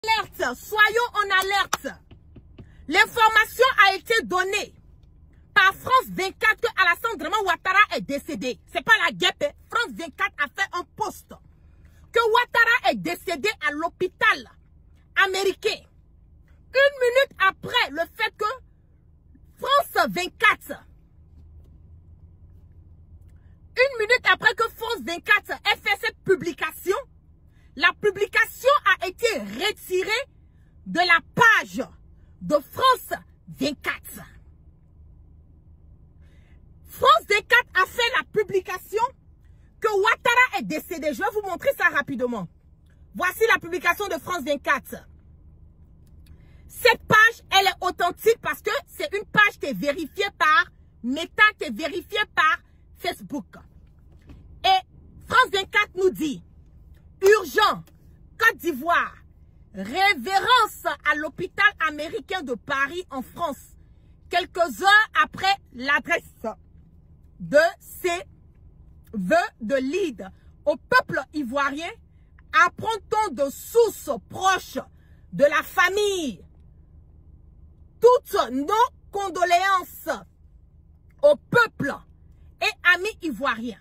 Alerte, soyons en alerte. L'information a été donnée par France 24 que Alassane Draman Ouattara est décédé. C'est pas la guêpe. France 24 a fait un post que Ouattara est décédé à l'hôpital américain. Une minute après le fait que France 24, une minute après que France 24 ait fait cette publication, la publication a été retirée de la page de France 24. France 24 a fait la publication que Ouattara est décédé. Je vais vous montrer ça rapidement. Voici la publication de France 24. Cette page, elle est authentique parce que c'est une page qui est vérifiée par Meta, qui est vérifiée par Facebook. Et France 24 nous dit, urgent, Côte d'Ivoire, révérence à l'hôpital américain de Paris en France, quelques heures après l'adresse de ces vœux de lead au peuple ivoirien, apprend-on de sources proches de la famille toutes nos condoléances au peuple et amis ivoiriens.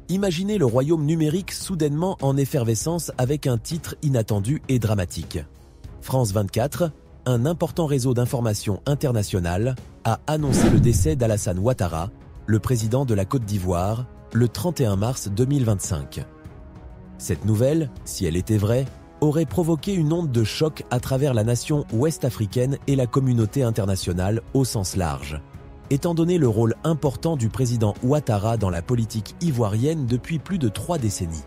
Imaginez le royaume numérique soudainement en effervescence avec un titre inattendu et dramatique. France 24, un important réseau d'information international, a annoncé le décès d'Alassane Ouattara, le président de la Côte d'Ivoire, le 31 mars 2025. Cette nouvelle, si elle était vraie, aurait provoqué une onde de choc à travers la nation ouest-africaine et la communauté internationale au sens large, étant donné le rôle important du président Ouattara dans la politique ivoirienne depuis plus de 3 décennies.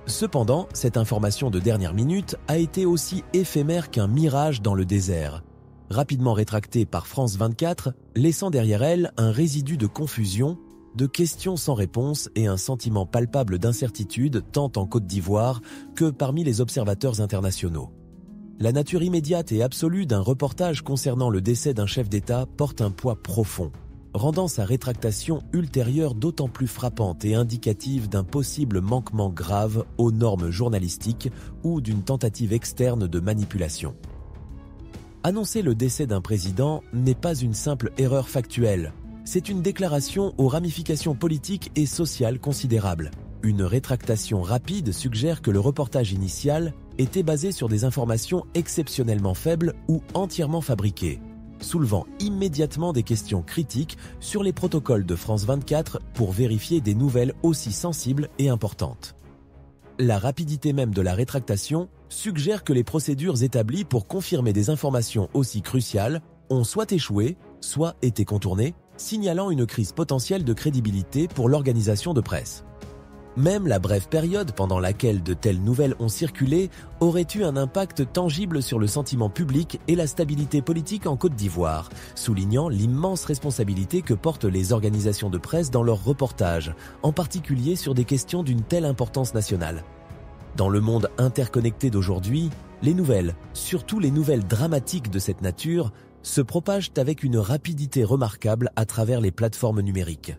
Cependant, cette information de dernière minute a été aussi éphémère qu'un mirage dans le désert, rapidement rétractée par France 24, laissant derrière elle un résidu de confusion, de questions sans réponse et un sentiment palpable d'incertitude tant en Côte d'Ivoire que parmi les observateurs internationaux. La nature immédiate et absolue d'un reportage concernant le décès d'un chef d'État porte un poids profond, rendant sa rétractation ultérieure d'autant plus frappante et indicative d'un possible manquement grave aux normes journalistiques ou d'une tentative externe de manipulation. Annoncer le décès d'un président n'est pas une simple erreur factuelle. C'est une déclaration aux ramifications politiques et sociales considérables. Une rétractation rapide suggère que le reportage initial était basé sur des informations exceptionnellement faibles ou entièrement fabriquées, soulevant immédiatement des questions critiques sur les protocoles de France 24 pour vérifier des nouvelles aussi sensibles et importantes. La rapidité même de la rétractation suggère que les procédures établies pour confirmer des informations aussi cruciales ont soit échoué, soit été contournées, signalant une crise potentielle de crédibilité pour l'organisation de presse. Même la brève période pendant laquelle de telles nouvelles ont circulé aurait eu un impact tangible sur le sentiment public et la stabilité politique en Côte d'Ivoire, soulignant l'immense responsabilité que portent les organisations de presse dans leurs reportages, en particulier sur des questions d'une telle importance nationale. Dans le monde interconnecté d'aujourd'hui, les nouvelles, surtout les nouvelles dramatiques de cette nature, se propagent avec une rapidité remarquable à travers les plateformes numériques.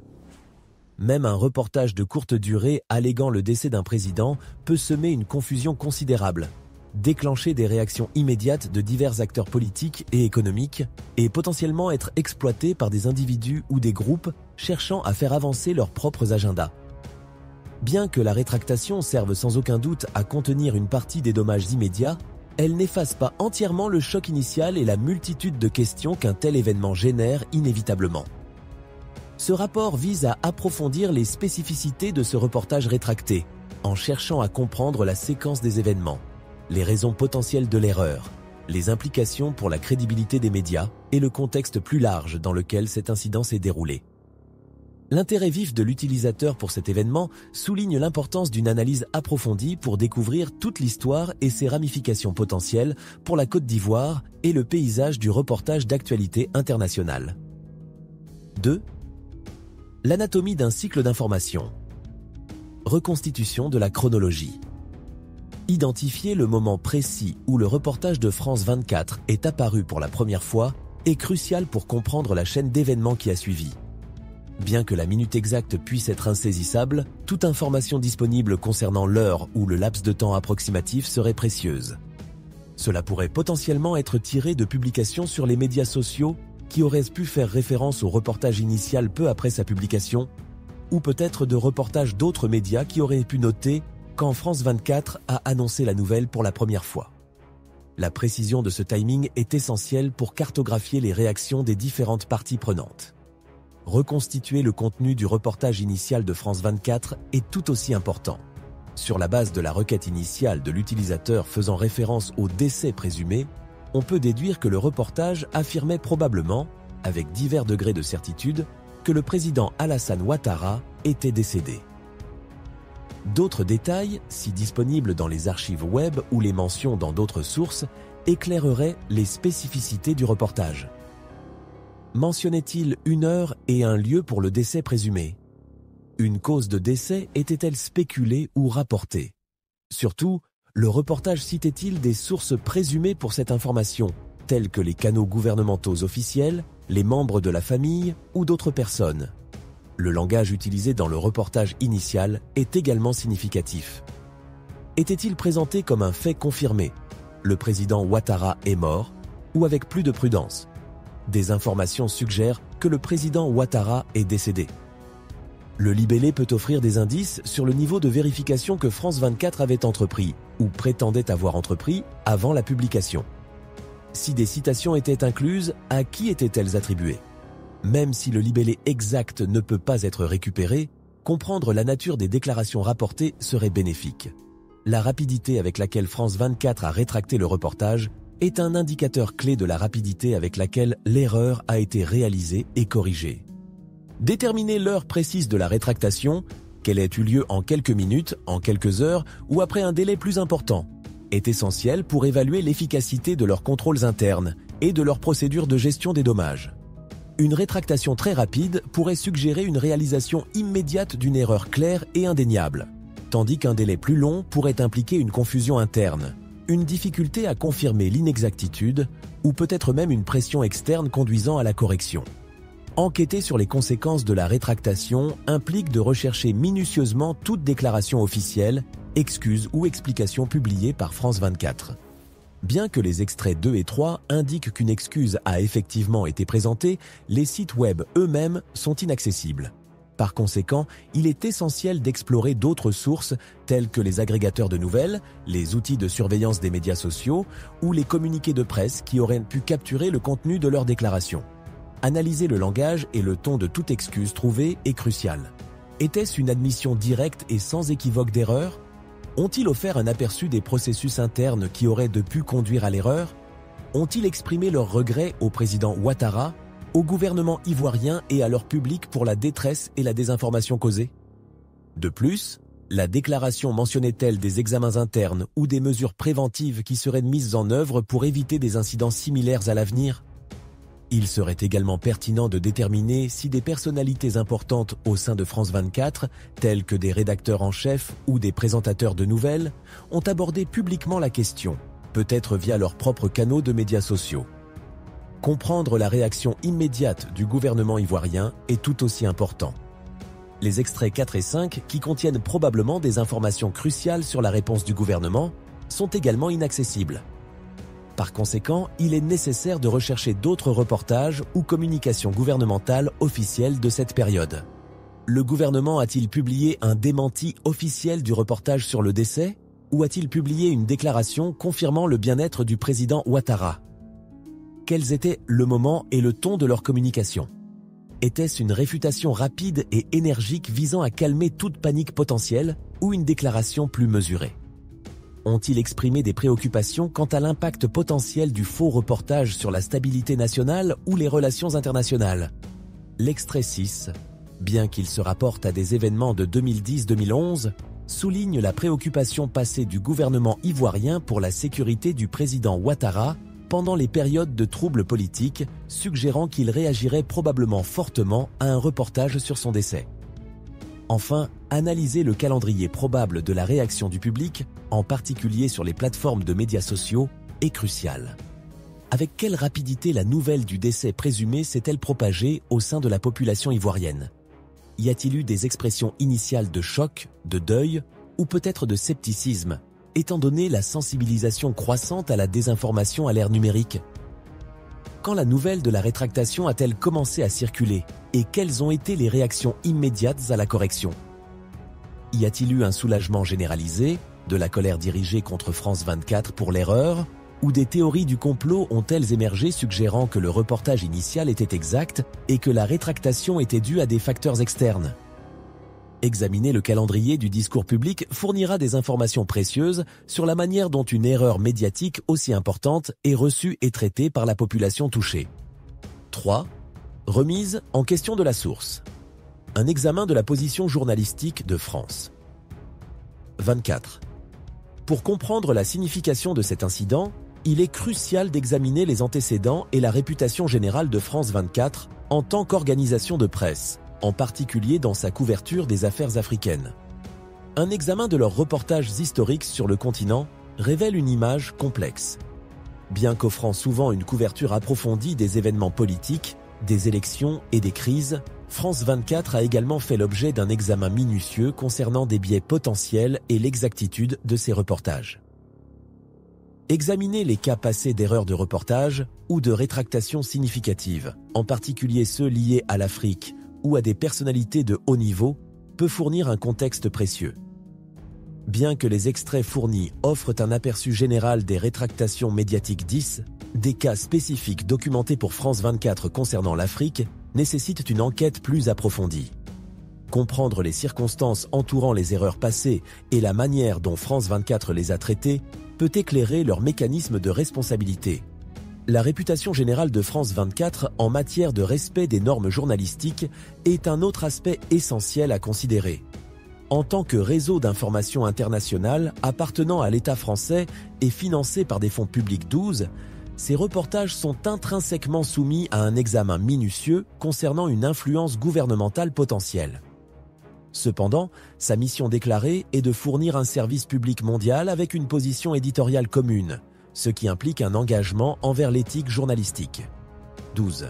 Même un reportage de courte durée alléguant le décès d'un président peut semer une confusion considérable, déclencher des réactions immédiates de divers acteurs politiques et économiques et potentiellement être exploité par des individus ou des groupes cherchant à faire avancer leurs propres agendas. Bien que la rétractation serve sans aucun doute à contenir une partie des dommages immédiats, elle n'efface pas entièrement le choc initial et la multitude de questions qu'un tel événement génère inévitablement. Ce rapport vise à approfondir les spécificités de ce reportage rétracté, en cherchant à comprendre la séquence des événements, les raisons potentielles de l'erreur, les implications pour la crédibilité des médias et le contexte plus large dans lequel cet incident s'est déroulé. L'intérêt vif de l'utilisateur pour cet événement souligne l'importance d'une analyse approfondie pour découvrir toute l'histoire et ses ramifications potentielles pour la Côte d'Ivoire et le paysage du reportage d'actualité internationale. 2. L'anatomie d'un cycle d'information. Reconstitution de la chronologie. Identifier le moment précis où le reportage de France 24 est apparu pour la première fois est crucial pour comprendre la chaîne d'événements qui a suivi. Bien que la minute exacte puisse être insaisissable, toute information disponible concernant l'heure ou le laps de temps approximatif serait précieuse. Cela pourrait potentiellement être tiré de publications sur les médias sociaux qui auraient pu faire référence au reportage initial peu après sa publication, ou peut-être de reportages d'autres médias qui auraient pu noter quand France 24 a annoncé la nouvelle pour la première fois. La précision de ce timing est essentielle pour cartographier les réactions des différentes parties prenantes. Reconstituer le contenu du reportage initial de France 24 est tout aussi important. Sur la base de la requête initiale de l'utilisateur faisant référence au décès présumé, on peut déduire que le reportage affirmait probablement, avec divers degrés de certitude, que le président Alassane Ouattara était décédé. D'autres détails, si disponibles dans les archives web ou les mentions dans d'autres sources, éclaireraient les spécificités du reportage. Mentionnait-il une heure et un lieu pour le décès présumé? Une cause de décès était-elle spéculée ou rapportée? Surtout, le reportage citait-il des sources présumées pour cette information, telles que les canaux gouvernementaux officiels, les membres de la famille ou d'autres personnes? Le langage utilisé dans le reportage initial est également significatif. Était-il présenté comme un fait confirmé? Le président Ouattara est mort, ou avec plus de prudence? Des informations suggèrent que le président Ouattara est décédé. Le libellé peut offrir des indices sur le niveau de vérification que France 24 avait entrepris, ou prétendait avoir entrepris, avant la publication. Si des citations étaient incluses, à qui étaient-elles attribuées? Même si le libellé exact ne peut pas être récupéré, comprendre la nature des déclarations rapportées serait bénéfique. La rapidité avec laquelle France 24 a rétracté le reportage est un indicateur clé de la rapidité avec laquelle l'erreur a été réalisée et corrigée. Déterminer l'heure précise de la rétractation, qu'elle ait eu lieu en quelques minutes, en quelques heures ou après un délai plus important, est essentiel pour évaluer l'efficacité de leurs contrôles internes et de leurs procédures de gestion des dommages. Une rétractation très rapide pourrait suggérer une réalisation immédiate d'une erreur claire et indéniable, tandis qu'un délai plus long pourrait impliquer une confusion interne, une difficulté à confirmer l'inexactitude ou peut-être même une pression externe conduisant à la correction. Enquêter sur les conséquences de la rétractation implique de rechercher minutieusement toute déclaration officielle, excuse ou explication publiée par France 24. Bien que les extraits 2 et 3 indiquent qu'une excuse a effectivement été présentée, les sites web eux-mêmes sont inaccessibles. Par conséquent, il est essentiel d'explorer d'autres sources telles que les agrégateurs de nouvelles, les outils de surveillance des médias sociaux ou les communiqués de presse qui auraient pu capturer le contenu de leurs déclarations. Analyser le langage et le ton de toute excuse trouvée est crucial. Était-ce une admission directe et sans équivoque d'erreur? Ont-ils offert un aperçu des processus internes qui auraient pu conduire à l'erreur? Ont-ils exprimé leurs regrets au président Ouattara, au gouvernement ivoirien et à leur public pour la détresse et la désinformation causée? De plus, la déclaration mentionnait-elle des examens internes ou des mesures préventives qui seraient mises en œuvre pour éviter des incidents similaires à l'avenir? Il serait également pertinent de déterminer si des personnalités importantes au sein de France 24, telles que des rédacteurs en chef ou des présentateurs de nouvelles, ont abordé publiquement la question, peut-être via leurs propres canaux de médias sociaux. Comprendre la réaction immédiate du gouvernement ivoirien est tout aussi important. Les extraits 4 et 5, qui contiennent probablement des informations cruciales sur la réponse du gouvernement, sont également inaccessibles. Par conséquent, il est nécessaire de rechercher d'autres reportages ou communications gouvernementales officielles de cette période. Le gouvernement a-t-il publié un démenti officiel du reportage sur le décès ou a-t-il publié une déclaration confirmant le bien-être du président Ouattara? Quels étaient le moment et le ton de leur communication? Était-ce une réfutation rapide et énergique visant à calmer toute panique potentielle ou une déclaration plus mesurée? Ont-ils exprimé des préoccupations quant à l'impact potentiel du faux reportage sur la stabilité nationale ou les relations internationales? L'extrait 6, bien qu'il se rapporte à des événements de 2010-2011, souligne la préoccupation passée du gouvernement ivoirien pour la sécurité du président Ouattara pendant les périodes de troubles politiques, suggérant qu'il réagirait probablement fortement à un reportage sur son décès. Enfin, analyser le calendrier probable de la réaction du public, en particulier sur les plateformes de médias sociaux, est crucial. Avec quelle rapidité la nouvelle du décès présumé s'est-elle propagée au sein de la population ivoirienne? y a-t-il eu des expressions initiales de choc, de deuil ou peut-être de scepticisme, étant donné la sensibilisation croissante à la désinformation à l'ère numérique? Quand la nouvelle de la rétractation a-t-elle commencé à circuler et quelles ont été les réactions immédiates à la correction? Y a-t-il eu un soulagement généralisé, de la colère dirigée contre France 24 pour l'erreur, ou des théories du complot ont-elles émergé suggérant que le reportage initial était exact et que la rétractation était due à des facteurs externes? Examiner le calendrier du discours public fournira des informations précieuses sur la manière dont une erreur médiatique aussi importante est reçue et traitée par la population touchée. 3. Remise en question de la source. Un examen de la position journalistique de France 24. Pour comprendre la signification de cet incident, il est crucial d'examiner les antécédents et la réputation générale de France 24 en tant qu'organisation de presse, en particulier dans sa couverture des affaires africaines. Un examen de leurs reportages historiques sur le continent révèle une image complexe. Bien qu'offrant souvent une couverture approfondie des événements politiques, des élections et des crises, France 24 a également fait l'objet d'un examen minutieux concernant des biais potentiels et l'exactitude de ses reportages. Examiner les cas passés d'erreurs de reportage ou de rétractations significatives, en particulier ceux liés à l'Afrique ou à des personnalités de haut niveau, peut fournir un contexte précieux. Bien que les extraits fournis offrent un aperçu général des rétractations médiatiques 10, des cas spécifiques documentés pour France 24 concernant l'Afrique nécessitent une enquête plus approfondie. Comprendre les circonstances entourant les erreurs passées et la manière dont France 24 les a traitées peut éclairer leur mécanisme de responsabilité. La réputation générale de France 24 en matière de respect des normes journalistiques est un autre aspect essentiel à considérer. En tant que réseau d'information internationale appartenant à l'État français et financé par des fonds publics 12, ces reportages sont intrinsèquement soumis à un examen minutieux concernant une influence gouvernementale potentielle. Cependant, sa mission déclarée est de fournir un service public mondial avec une position éditoriale commune, ce qui implique un engagement envers l'éthique journalistique. 12.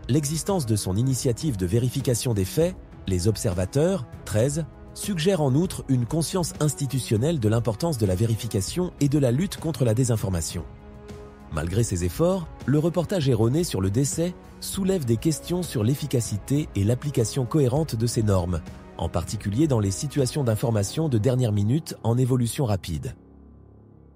L'existence de son initiative de vérification des faits, les observateurs, 13, suggère en outre une conscience institutionnelle de l'importance de la vérification et de la lutte contre la désinformation. Malgré ses efforts, le reportage erroné sur le décès soulève des questions sur l'efficacité et l'application cohérente de ces normes, en particulier dans les situations d'information de dernière minute en évolution rapide.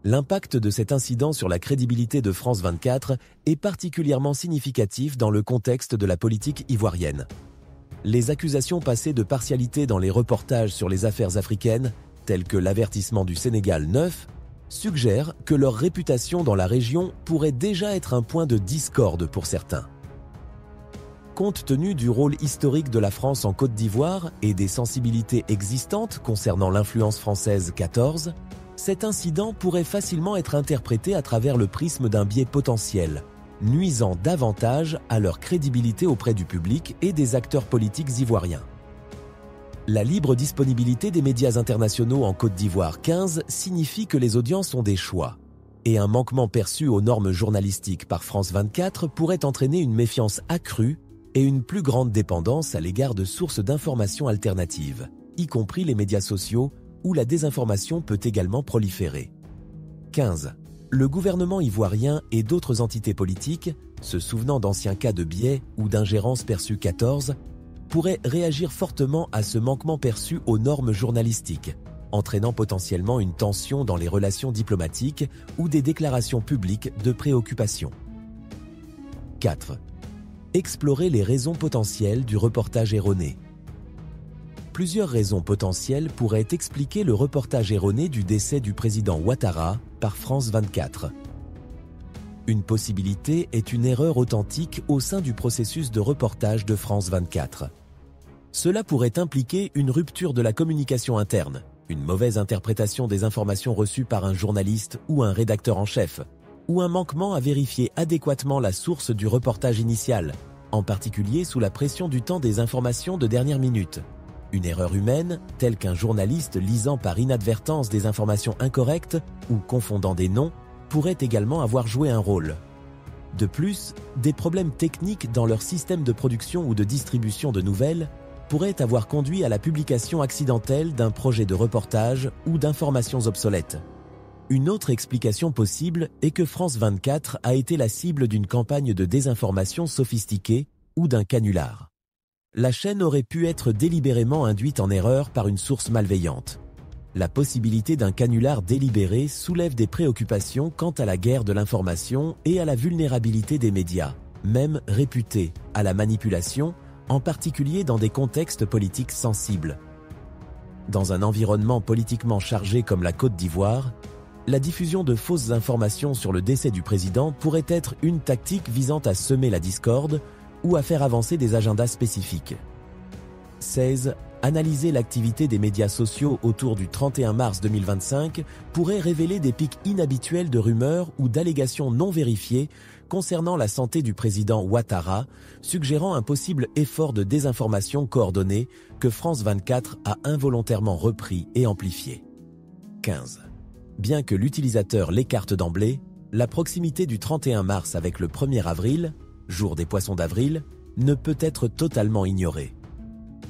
L'impact de cet incident sur la crédibilité de France 24 est particulièrement significatif dans le contexte de la politique ivoirienne. Les accusations passées de partialité dans les reportages sur les affaires africaines, telles que l'avertissement du Sénégal 9, suggèrent que leur réputation dans la région pourrait déjà être un point de discorde pour certains. Compte tenu du rôle historique de la France en Côte d'Ivoire et des sensibilités existantes concernant l'influence française 14, cet incident pourrait facilement être interprété à travers le prisme d'un biais potentiel, nuisant davantage à leur crédibilité auprès du public et des acteurs politiques ivoiriens. La libre disponibilité des médias internationaux en Côte d'Ivoire 15 signifie que les audiences ont des choix, et un manquement perçu aux normes journalistiques par France 24 pourrait entraîner une méfiance accrue et une plus grande dépendance à l'égard de sources d'informations alternatives, y compris les médias sociaux, où la désinformation peut également proliférer. 15. Le gouvernement ivoirien et d'autres entités politiques, se souvenant d'anciens cas de biais ou d'ingérence perçue 14, pourraient réagir fortement à ce manquement perçu aux normes journalistiques, entraînant potentiellement une tension dans les relations diplomatiques ou des déclarations publiques de préoccupation. 4. Explorer les raisons potentielles du reportage erroné. Plusieurs raisons potentielles pourraient expliquer le reportage erroné du décès du président Ouattara par France 24. Une possibilité est une erreur authentique au sein du processus de reportage de France 24. Cela pourrait impliquer une rupture de la communication interne, une mauvaise interprétation des informations reçues par un journaliste ou un rédacteur en chef, ou un manquement à vérifier adéquatement la source du reportage initial, en particulier sous la pression du temps des informations de dernière minute. Une erreur humaine, telle qu'un journaliste lisant par inadvertance des informations incorrectes ou confondant des noms, pourrait également avoir joué un rôle. De plus, des problèmes techniques dans leur système de production ou de distribution de nouvelles pourrait avoir conduit à la publication accidentelle d'un projet de reportage ou d'informations obsolètes. Une autre explication possible est que France 24 a été la cible d'une campagne de désinformation sophistiquée ou d'un canular. La chaîne aurait pu être délibérément induite en erreur par une source malveillante. La possibilité d'un canular délibéré soulève des préoccupations quant à la guerre de l'information et à la vulnérabilité des médias, même réputés à la manipulation, en particulier dans des contextes politiques sensibles. Dans un environnement politiquement chargé comme la Côte d'Ivoire, la diffusion de fausses informations sur le décès du président pourrait être une tactique visant à semer la discorde ou à faire avancer des agendas spécifiques. 16. Analyser l'activité des médias sociaux autour du 31 mars 2025 pourrait révéler des pics inhabituels de rumeurs ou d'allégations non vérifiées concernant la santé du président Ouattara, suggérant un possible effort de désinformation coordonné que France 24 a involontairement repris et amplifié. 15. Bien que l'utilisateur l'écarte d'emblée, la proximité du 31 mars avec le 1er avril, jour des poissons d'avril, ne peut être totalement ignorée.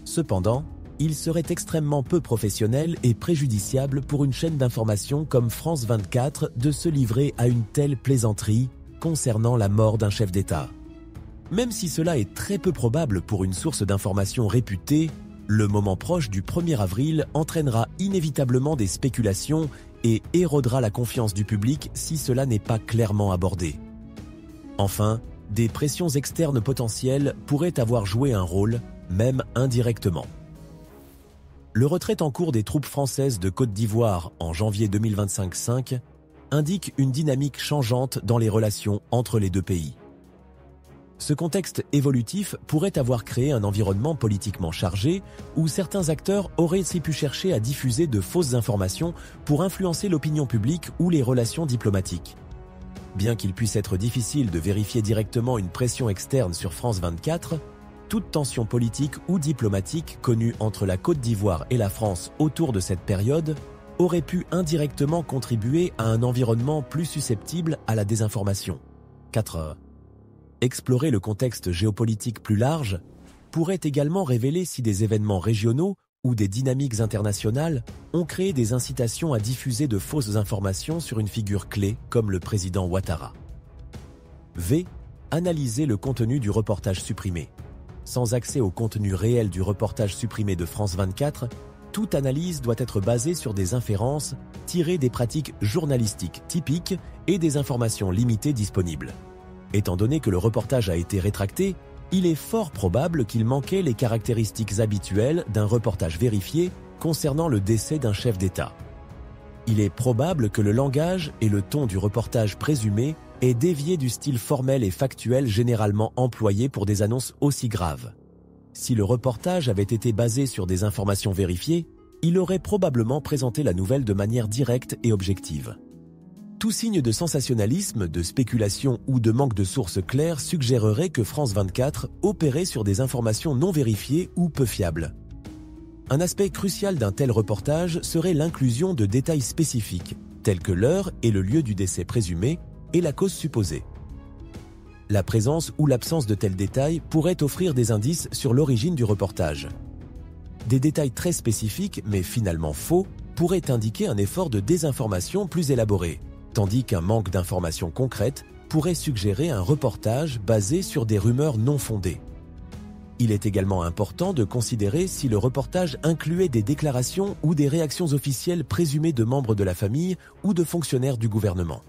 Cependant, il serait extrêmement peu professionnel et préjudiciable pour une chaîne d'information comme France 24 de se livrer à une telle plaisanterie concernant la mort d'un chef d'État. Même si cela est très peu probable pour une source d'information réputée, le moment proche du 1er avril entraînera inévitablement des spéculations et érodera la confiance du public si cela n'est pas clairement abordé. Enfin, des pressions externes potentielles pourraient avoir joué un rôle, même indirectement. Le retrait en cours des troupes françaises de Côte d'Ivoire en janvier 2025 indique une dynamique changeante dans les relations entre les deux pays. Ce contexte évolutif pourrait avoir créé un environnement politiquement chargé où certains acteurs auraient pu chercher à diffuser de fausses informations pour influencer l'opinion publique ou les relations diplomatiques. Bien qu'il puisse être difficile de vérifier directement une pression externe sur France 24, toute tension politique ou diplomatique connue entre la Côte d'Ivoire et la France autour de cette période aurait pu indirectement contribuer à un environnement plus susceptible à la désinformation. 4. Explorer le contexte géopolitique plus large pourrait également révéler si des événements régionaux ou des dynamiques internationales ont créé des incitations à diffuser de fausses informations sur une figure clé comme le président Ouattara. V. Analyser le contenu du reportage supprimé. Sans accès au contenu réel du reportage supprimé de France 24, toute analyse doit être basée sur des inférences tirées des pratiques journalistiques typiques et des informations limitées disponibles. Étant donné que le reportage a été rétracté, il est fort probable qu'il manquait les caractéristiques habituelles d'un reportage vérifié concernant le décès d'un chef d'État. Il est probable que le langage et le ton du reportage présumé aient dévié du style formel et factuel généralement employé pour des annonces aussi graves. Si le reportage avait été basé sur des informations vérifiées, il aurait probablement présenté la nouvelle de manière directe et objective. Tout signe de sensationnalisme, de spéculation ou de manque de sources claires suggérerait que France 24 opérait sur des informations non vérifiées ou peu fiables. Un aspect crucial d'un tel reportage serait l'inclusion de détails spécifiques, tels que l'heure et le lieu du décès présumé et la cause supposée. La présence ou l'absence de tels détails pourrait offrir des indices sur l'origine du reportage. Des détails très spécifiques, mais finalement faux, pourraient indiquer un effort de désinformation plus élaboré, tandis qu'un manque d'informations concrètes pourrait suggérer un reportage basé sur des rumeurs non fondées. Il est également important de considérer si le reportage incluait des déclarations ou des réactions officielles présumées de membres de la famille ou de fonctionnaires du gouvernement.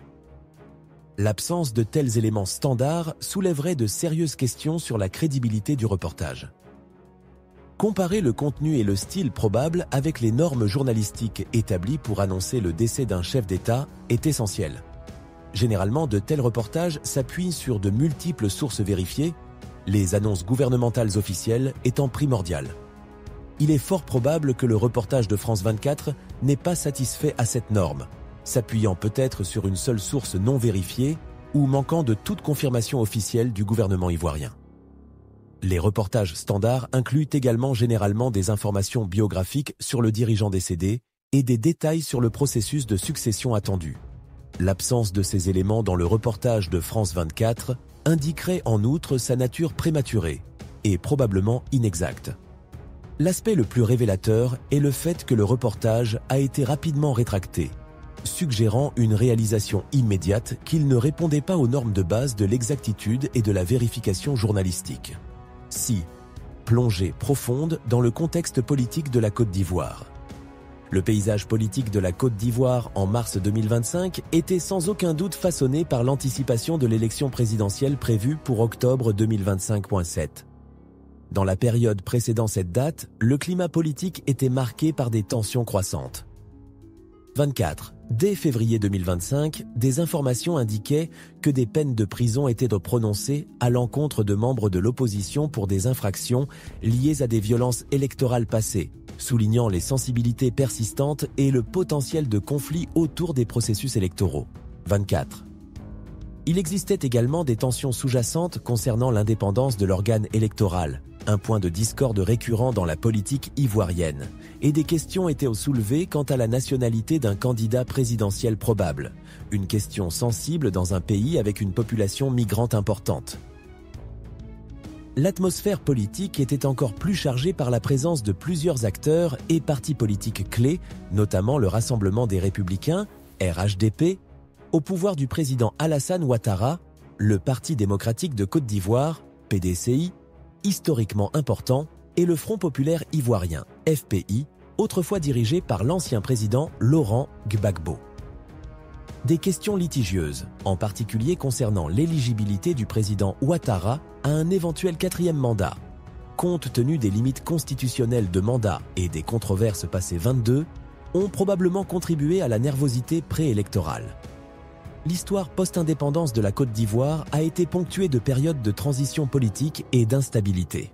L'absence de tels éléments standards soulèverait de sérieuses questions sur la crédibilité du reportage. Comparer le contenu et le style probable avec les normes journalistiques établies pour annoncer le décès d'un chef d'État est essentiel. Généralement, de tels reportages s'appuient sur de multiples sources vérifiées, les annonces gouvernementales officielles étant primordiales. Il est fort probable que le reportage de France 24 n'ait pas satisfait à cette norme, s'appuyant peut-être sur une seule source non vérifiée ou manquant de toute confirmation officielle du gouvernement ivoirien. Les reportages standards incluent également généralement des informations biographiques sur le dirigeant décédé et des détails sur le processus de succession attendu. L'absence de ces éléments dans le reportage de France 24 indiquerait en outre sa nature prématurée et probablement inexacte. L'aspect le plus révélateur est le fait que le reportage a été rapidement rétracté, suggérant une réalisation immédiate qu'il ne répondait pas aux normes de base de l'exactitude et de la vérification journalistique. 6. Plongée profonde dans le contexte politique de la Côte d'Ivoire. Le paysage politique de la Côte d'Ivoire en mars 2025 était sans aucun doute façonné par l'anticipation de l'élection présidentielle prévue pour octobre 2025.7. Dans la période précédant cette date, le climat politique était marqué par des tensions croissantes. 24. Dès février 2025, des informations indiquaient que des peines de prison étaient prononcées à l'encontre de membres de l'opposition pour des infractions liées à des violences électorales passées, soulignant les sensibilités persistantes et le potentiel de conflits autour des processus électoraux. 24. Il existait également des tensions sous-jacentes concernant l'indépendance de l'organe électoral, un point de discorde récurrent dans la politique ivoirienne, et des questions étaient soulevées quant à la nationalité d'un candidat présidentiel probable, une question sensible dans un pays avec une population migrante importante. L'atmosphère politique était encore plus chargée par la présence de plusieurs acteurs et partis politiques clés, notamment le Rassemblement des Républicains, RHDP, au pouvoir du président Alassane Ouattara, le Parti démocratique de Côte d'Ivoire, PDCI, historiquement important, et le Front populaire ivoirien, FPI, autrefois dirigé par l'ancien président Laurent Gbagbo. Des questions litigieuses, en particulier concernant l'éligibilité du président Ouattara à un éventuel 4e mandat. Compte tenu des limites constitutionnelles de mandat et des controverses passées 22, ont probablement contribué à la nervosité préélectorale. L'histoire post-indépendance de la Côte d'Ivoire a été ponctuée de périodes de transition politique et d'instabilité.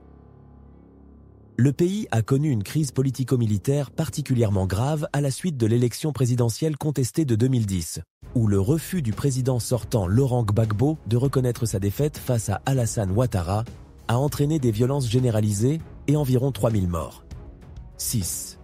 Le pays a connu une crise politico-militaire particulièrement grave à la suite de l'élection présidentielle contestée de 2010, où le refus du président sortant Laurent Gbagbo de reconnaître sa défaite face à Alassane Ouattara a entraîné des violences généralisées et environ 3000 morts. 6.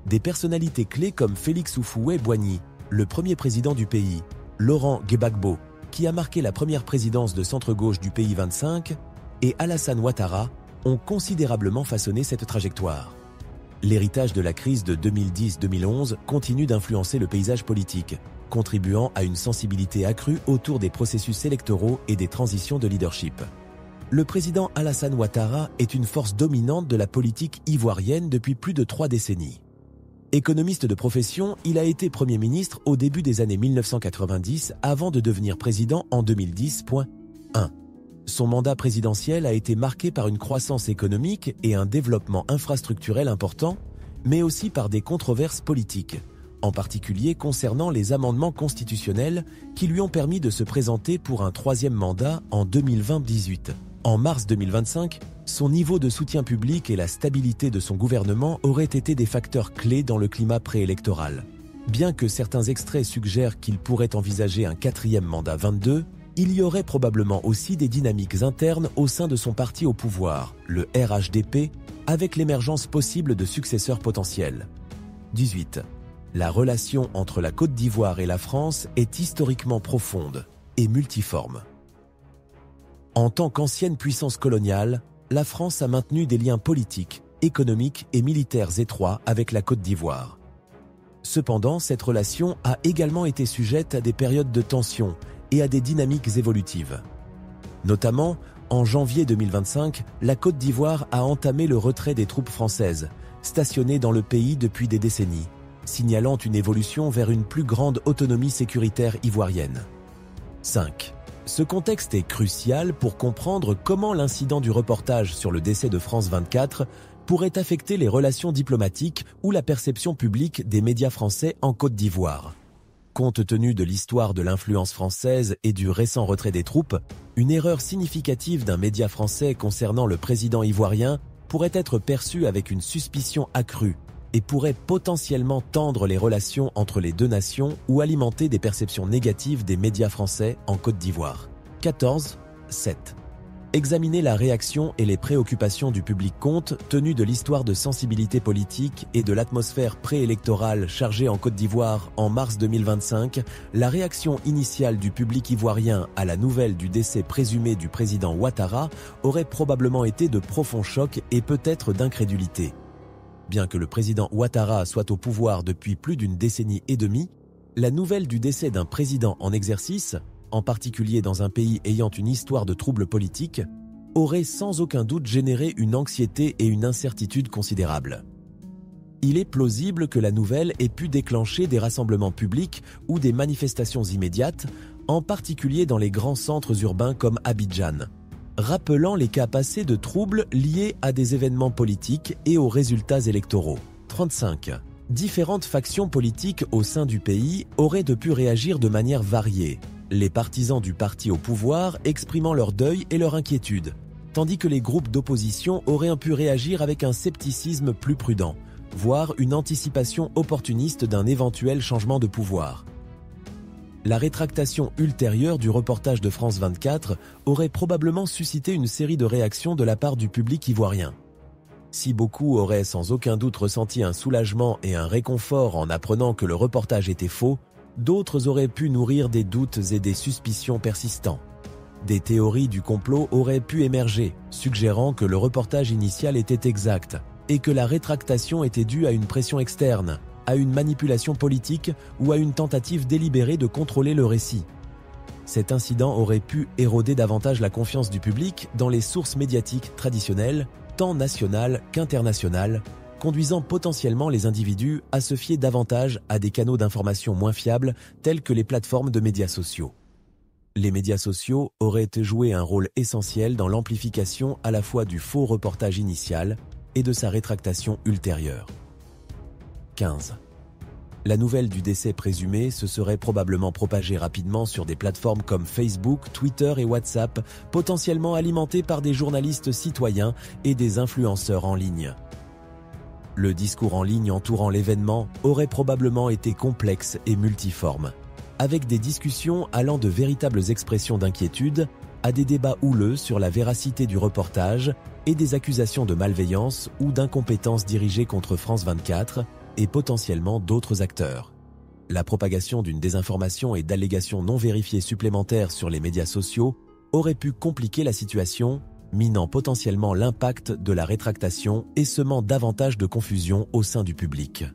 Des personnalités clés comme Félix Houphouët-Boigny, le premier président du pays, Laurent Gbagbo, qui a marqué la première présidence de centre-gauche du pays 25, et Alassane Ouattara ont considérablement façonné cette trajectoire. L'héritage de la crise de 2010-2011 continue d'influencer le paysage politique, contribuant à une sensibilité accrue autour des processus électoraux et des transitions de leadership. Le président Alassane Ouattara est une force dominante de la politique ivoirienne depuis plus de 3 décennies. Économiste de profession, il a été Premier ministre au début des années 1990 avant de devenir président en 2010.1. Son mandat présidentiel a été marqué par une croissance économique et un développement infrastructurel important, mais aussi par des controverses politiques, en particulier concernant les amendements constitutionnels qui lui ont permis de se présenter pour un 3e mandat en 2020-18. En mars 2025, son niveau de soutien public et la stabilité de son gouvernement auraient été des facteurs clés dans le climat préélectoral. Bien que certains extraits suggèrent qu'il pourrait envisager un 4e mandat 22, il y aurait probablement aussi des dynamiques internes au sein de son parti au pouvoir, le RHDP, avec l'émergence possible de successeurs potentiels. 18. La relation entre la Côte d'Ivoire et la France est historiquement profonde et multiforme. En tant qu'ancienne puissance coloniale, la France a maintenu des liens politiques, économiques et militaires étroits avec la Côte d'Ivoire. Cependant, cette relation a également été sujette à des périodes de tension et à des dynamiques évolutives. Notamment, en janvier 2025, la Côte d'Ivoire a entamé le retrait des troupes françaises, stationnées dans le pays depuis des décennies, signalant une évolution vers une plus grande autonomie sécuritaire ivoirienne. 5. Ce contexte est crucial pour comprendre comment l'incident du reportage sur le décès de France 24 pourrait affecter les relations diplomatiques ou la perception publique des médias français en Côte d'Ivoire. Compte tenu de l'histoire de l'influence française et du récent retrait des troupes, une erreur significative d'un média français concernant le président ivoirien pourrait être perçue avec une suspicion accrue et pourrait potentiellement tendre les relations entre les deux nations ou alimenter des perceptions négatives des médias français en Côte d'Ivoire. 14. 7. Examiner la réaction et les préoccupations du public compte tenu de l'histoire de sensibilité politique et de l'atmosphère préélectorale chargée en Côte d'Ivoire en mars 2025, la réaction initiale du public ivoirien à la nouvelle du décès présumé du président Ouattara aurait probablement été de profond choc et peut-être d'incrédulité. Bien que le président Ouattara soit au pouvoir depuis plus d'une décennie et demie, la nouvelle du décès d'un président en exercice, en particulier dans un pays ayant une histoire de troubles politiques, aurait sans aucun doute généré une anxiété et une incertitude considérables. Il est plausible que la nouvelle ait pu déclencher des rassemblements publics ou des manifestations immédiates, en particulier dans les grands centres urbains comme Abidjan, rappelant les cas passés de troubles liés à des événements politiques et aux résultats électoraux. 35. Différentes factions politiques au sein du pays auraient pu réagir de manière variée, les partisans du parti au pouvoir exprimant leur deuil et leur inquiétude, tandis que les groupes d'opposition auraient pu réagir avec un scepticisme plus prudent, voire une anticipation opportuniste d'un éventuel changement de pouvoir. La rétractation ultérieure du reportage de France 24 aurait probablement suscité une série de réactions de la part du public ivoirien. Si beaucoup auraient sans aucun doute ressenti un soulagement et un réconfort en apprenant que le reportage était faux, d'autres auraient pu nourrir des doutes et des suspicions persistants. Des théories du complot auraient pu émerger, suggérant que le reportage initial était exact et que la rétractation était due à une pression externe, à une manipulation politique ou à une tentative délibérée de contrôler le récit. Cet incident aurait pu éroder davantage la confiance du public dans les sources médiatiques traditionnelles, tant nationales qu'internationales, conduisant potentiellement les individus à se fier davantage à des canaux d'information moins fiables tels que les plateformes de médias sociaux. Les médias sociaux auraient joué un rôle essentiel dans l'amplification à la fois du faux reportage initial et de sa rétractation ultérieure. 15. La nouvelle du décès présumé se serait probablement propagée rapidement sur des plateformes comme Facebook, Twitter et WhatsApp, potentiellement alimentées par des journalistes citoyens et des influenceurs en ligne. Le discours en ligne entourant l'événement aurait probablement été complexe et multiforme, avec des discussions allant de véritables expressions d'inquiétude à des débats houleux sur la véracité du reportage et des accusations de malveillance ou d'incompétence dirigées contre France 24 et potentiellement d'autres acteurs. La propagation d'une désinformation et d'allégations non vérifiées supplémentaires sur les médias sociaux aurait pu compliquer la situation, minant potentiellement l'impact de la rétractation et semant davantage de confusion au sein du public.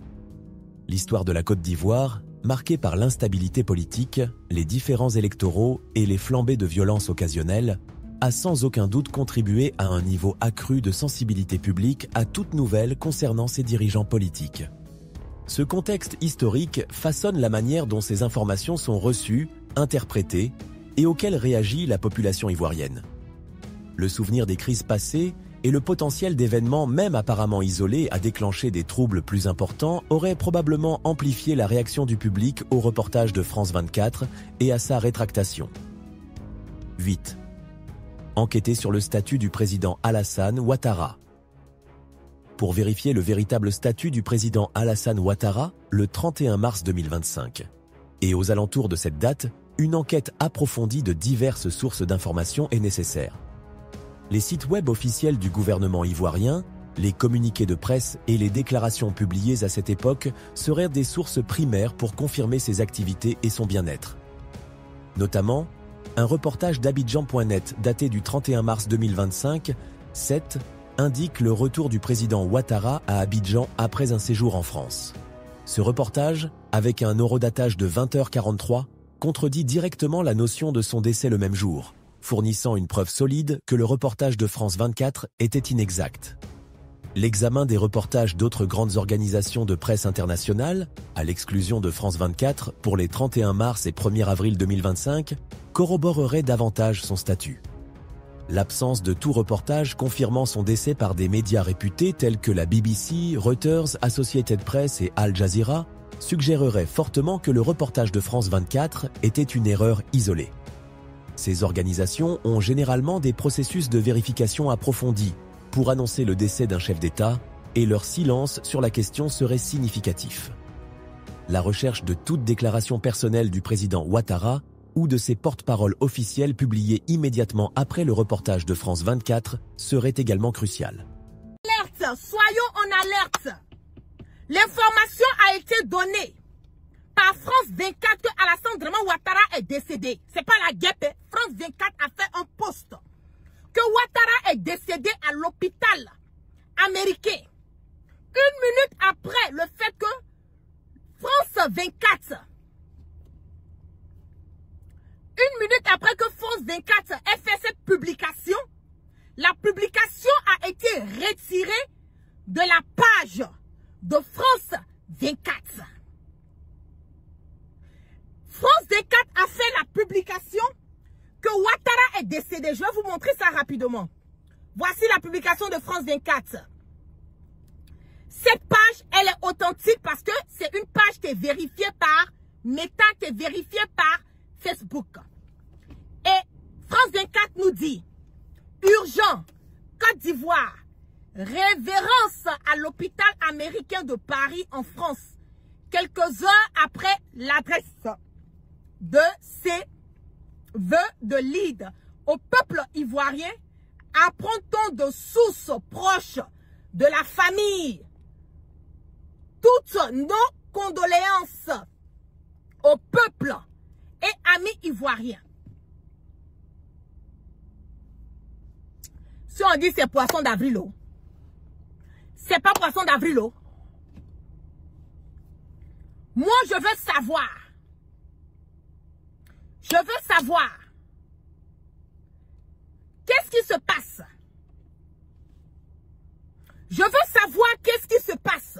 L'histoire de la Côte d'Ivoire, marquée par l'instabilité politique, les différends électoraux et les flambées de violence occasionnelles, a sans aucun doute contribué à un niveau accru de sensibilité publique à toute nouvelle concernant ses dirigeants politiques. Ce contexte historique façonne la manière dont ces informations sont reçues, interprétées et auxquelles réagit la population ivoirienne. Le souvenir des crises passées et le potentiel d'événements même apparemment isolés à déclencher des troubles plus importants auraient probablement amplifié la réaction du public au reportage de France 24 et à sa rétractation. 8. Enquêter sur le statut du président Alassane Ouattara. Pour vérifier le véritable statut du président Alassane Ouattara, le 31 mars 2025. Et aux alentours de cette date, une enquête approfondie de diverses sources d'informations est nécessaire. Les sites web officiels du gouvernement ivoirien, les communiqués de presse et les déclarations publiées à cette époque seraient des sources primaires pour confirmer ses activités et son bien-être. Notamment, un reportage d'Abidjan.net daté du 31 mars 2025, 7, indique le retour du président Ouattara à Abidjan après un séjour en France. Ce reportage, avec un horodatage de 20h43, contredit directement la notion de son décès le même jour, fournissant une preuve solide que le reportage de France 24 était inexact. L'examen des reportages d'autres grandes organisations de presse internationales, à l'exclusion de France 24 pour les 31 mars et 1er avril 2025, corroborerait davantage son statut. L'absence de tout reportage confirmant son décès par des médias réputés tels que la BBC, Reuters, Associated Press et Al Jazeera suggérerait fortement que le reportage de France 24 était une erreur isolée. Ces organisations ont généralement des processus de vérification approfondis pour annoncer le décès d'un chef d'État et leur silence sur la question serait significatif. La recherche de toute déclaration personnelle du président Ouattara ou de ses porte-paroles officiels publiés immédiatement après le reportage de France 24 serait également cruciale. Alerte, soyons en alerte. L'information a été donnée par France 24 que Alassane Draman Ouattara est décédé. C'est pas la guêpe. France 24 a fait un post que Ouattara est décédé à l'hôpital américain. minute après le fait que France 24, une minute après que France 24 ait fait cette publication, la publication a été retirée de la page de France 24. France 24 a fait la publication que Ouattara est décédé. Je vais vous montrer ça rapidement. Voici la publication de France 24. Cette page, elle est authentique parce que c'est une page qui est vérifiée par Meta, qui est vérifiée par Facebook. Et France 24 nous dit, urgent, Côte d'Ivoire, révérence à l'hôpital américain de Paris en France, quelques heures après l'adresse de ces vœux de lead au peuple ivoirien, apprend-on de sources proches de la famille toutes nos condoléances au peuple et amis ivoiriens. Si on dit c'est poisson d'avril, c'est pas poisson d'avril. Moi, je veux savoir. Je veux savoir. Qu'est-ce qui se passe? Je veux savoir qu'est-ce qui se passe.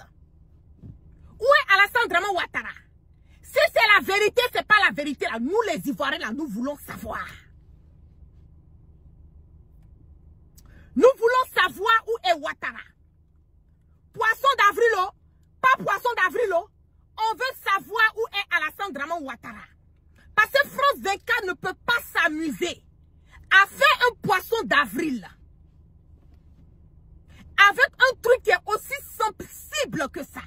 Où est Alassane Draman Ouattara? Si c'est la vérité, c'est pas la vérité. Là. Nous, les Ivoiriens, là, nous voulons savoir. Nous voulons savoir où est Ouattara. Poisson d'avril, pas poisson d'avril. On veut savoir où est Alassane Draman Ouattara. Parce que France 24 ne peut pas s'amuser à faire un poisson d'avril avec un truc qui est aussi sensible que ça.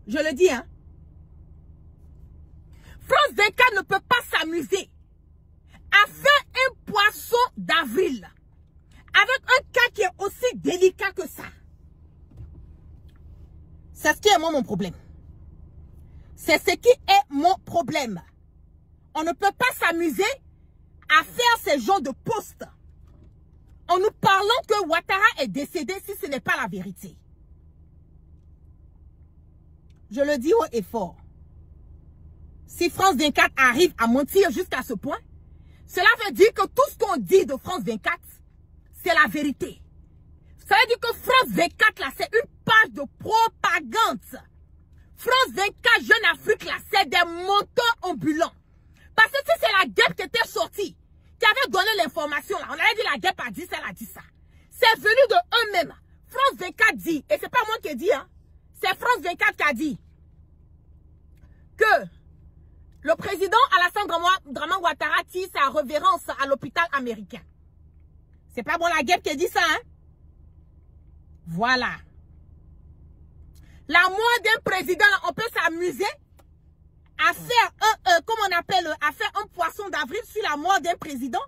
Je le dis, hein. France 24 ne peut pas s'amuser à faire un poisson d'avril avec un cas qui est aussi délicat que ça. C'est ce qui est moi mon problème. C'est ce qui est mon problème. On ne peut pas s'amuser à faire ce genre de poste en nous parlant que Ouattara est décédé si ce n'est pas la vérité. Je le dis haut et fort. Si France 24 arrive à mentir jusqu'à ce point, cela veut dire que tout ce qu'on dit de France 24, c'est la vérité. Ça veut dire que France 24, là, c'est une page de propagande. France 24, Jeune Afrique, là, c'est des menteurs ambulants. Parce que si c'est la guêpe qui était sortie, qui avait donné l'information, là, on avait dit la guêpe a dit ça, elle a dit ça. C'est venu de eux-mêmes. France 24 dit, et c'est pas moi qui ai dit, hein, c'est France 24 qui a dit que le président Alassane Draman Ouattara tire sa révérence à l'hôpital américain. C'est pas bon la guêpe qui dit ça, hein? Voilà. La mort d'un président, on peut s'amuser à faire un, comment on appelle, à faire un poisson d'avril sur la mort d'un président.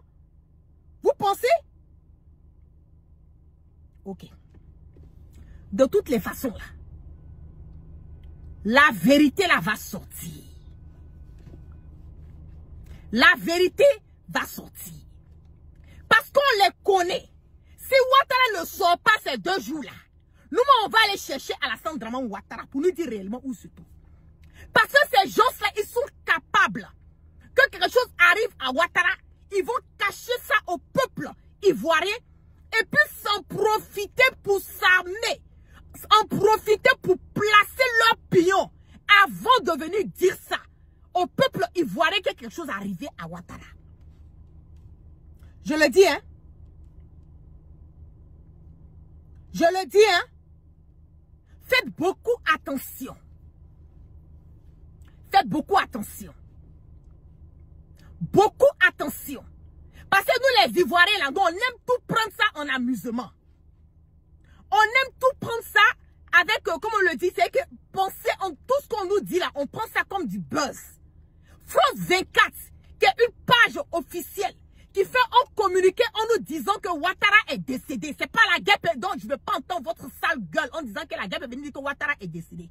Vous pensez? Ok. De toutes les façons, là, la vérité, là, va sortir. La vérité va sortir. Parce qu'on les connaît. Si Ouattara ne sort pas ces 2 jours-là, nous, on va aller chercher Alassane Draman Ouattara pour nous dire réellement où se trouve. Parce que ces gens-là, ils sont capables que quelque chose arrive à Ouattara, ils vont cacher ça au peuple ivoirien et puis s'en profiter pour s'armer, en profiter pour placer leur pion avant de venir dire ça au peuple ivoirien que quelque chose est arrivé à Ouattara. Je le dis, hein. Je le dis, hein. Faites beaucoup attention. Faites beaucoup attention. Beaucoup attention. Parce que nous les Ivoiriens, là, on aime tout prendre ça en amusement. On aime tout prendre ça avec, comme on le dit, c'est que penser en tout ce qu'on nous dit là, on prend ça comme du buzz. France 24, qui est une page officielle, qui fait un communiqué en nous disant que Ouattara est décédé. C'est pas la guêpe, donc je ne veux pas entendre votre sale gueule en disant que la guêpe est venue dire que Ouattara est décédé.